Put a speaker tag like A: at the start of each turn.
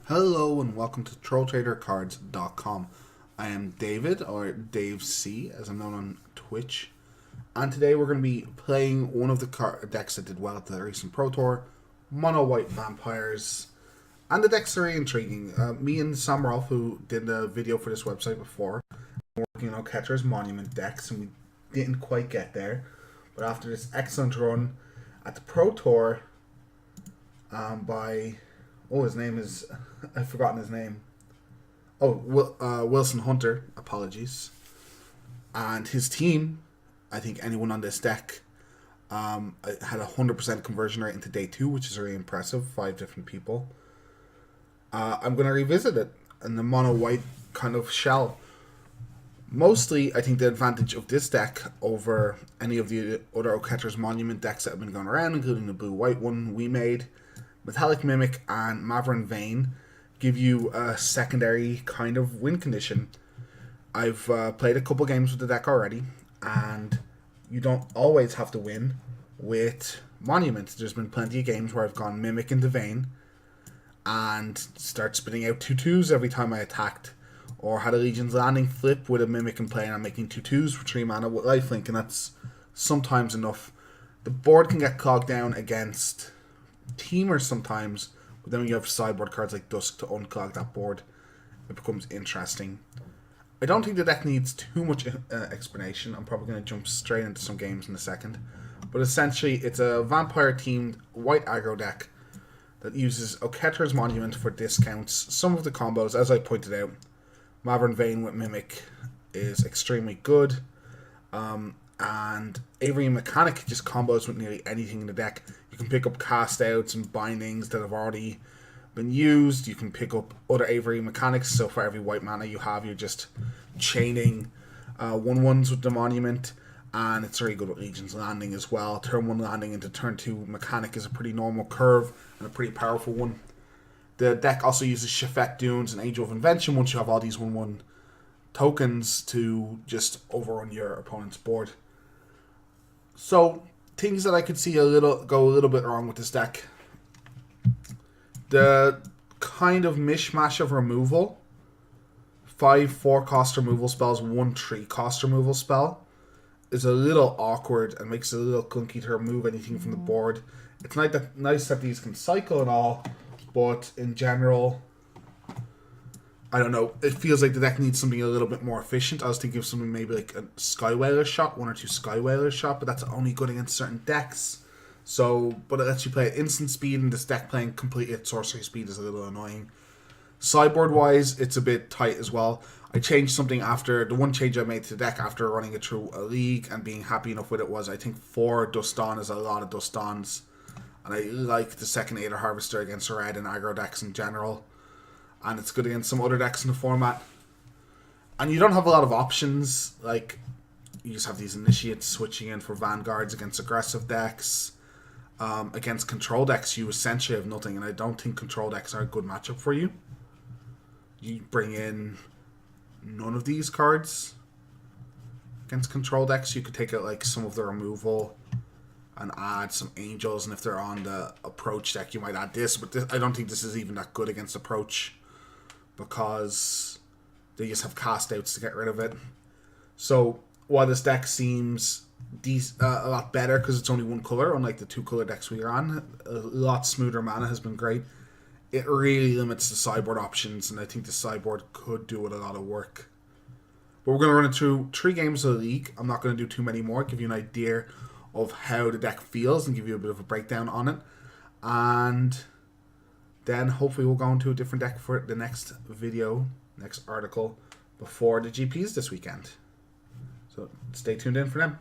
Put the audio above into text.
A: Hello and welcome to TrollTraderCards.com. I am David, or Dave C, as I'm known on Twitch. And today we're going to be playing one of the decks that did well at the recent Pro Tour, Mono White Vampires. And the decks are very intriguing. Me and Sam Rolfe, who did a video for this website before, were working on Catcher's Monument decks, and we didn't quite get there. But after this excellent run at the Pro Tour by... Oh, his name is... I've forgotten his name. Oh, Wilson Hunter. Apologies. And his team, I think anyone on this deck, had a 100% conversion rate into day 2, which is very impressive. 5 different people. I'm going to revisit it in the mono-white kind of shell. Mostly, I think the advantage of this deck over any of the other Catcher's Monument decks that have been going around, including the blue-white one we made, Metallic Mimic and Maverick Vein, give you a secondary kind of win condition. I've played a couple games with the deck already, and you don't always have to win with Monument. There's been plenty of games where I've gone Mimic into Vein and start spitting out 2/2s every time I attacked, or had a Legion's Landing flip with a Mimic in play and I'm making 2/2s for 3 mana with lifelink, and that's sometimes enough. The board can get clogged down against teamers sometimes, but then when you have sideboard cards like Dusk to unclog that board, it becomes interesting. I don't think the deck needs too much explanation. I'm probably going to jump straight into some games in a second, but essentially it's a vampire themed white aggro deck that uses Oketter's Monument for discounts. Some of the combos, as I pointed out, Maverick Vein with Mimic is extremely good, and Avery Mechanic just combos with nearly anything in the deck. You can pick up cast outs and bindings that have already been used. You can pick up other Avery Mechanics, so for every white mana you have, you're just chaining 1/1s with the Monument, and it's very good with Legion's Landing as well. Turn 1 landing into turn 2 Mechanic is a pretty normal curve and a pretty powerful one. The deck also uses Shafet Dunes and Angel of Invention once you have all these 1/1 tokens to just overrun your opponent's board. So, things that I could see go a little bit wrong with this deck. The kind of mishmash of removal. 5 4-cost removal spells, 1 3-cost removal spell is a little awkward and makes it a little clunky to remove anything from the board. It's nice that these can cycle and all, but in general, I don't know. It feels like the deck needs something a little bit more efficient. I was thinking of something maybe like a Sky Whaler shot, 1 or 2 Sky Whaler shot, but that's only good against certain decks. So, but it lets you play at instant speed, and this deck playing completely at sorcery speed is a little annoying. Sideboard wise, it's a bit tight as well. I changed something after the one change I made to the deck after running it through a league and being happy enough with it was I think 4 Dust Dawn is a lot of Dust Dawns, and I like the second Aether Harvester against red and aggro decks in general. And it's good against some other decks in the format. And you don't have a lot of options. Like, you just have these initiates switching in for vanguards against aggressive decks. Against control decks, you essentially have nothing. And I don't think control decks are a good matchup for you. You bring in none of these cards. Against control decks, you could take out like some of the removal and add some angels. And if they're on the approach deck, you might add this. But I don't think this is even that good against approach, because they just have cast outs to get rid of it. So while this deck seems a lot better because it's only 1 color, unlike the 2 color decks we are on, a lot smoother mana has been great, it really limits the sideboard options, and I think the sideboard could do it a lot of work. But we're going to run it through 3 games of the league. I'm not going to do too many more, give you an idea of how the deck feels and give you a bit of a breakdown on it. And then hopefully we'll go into a different deck for the next video, next article, before the GPs this weekend. So stay tuned in for them.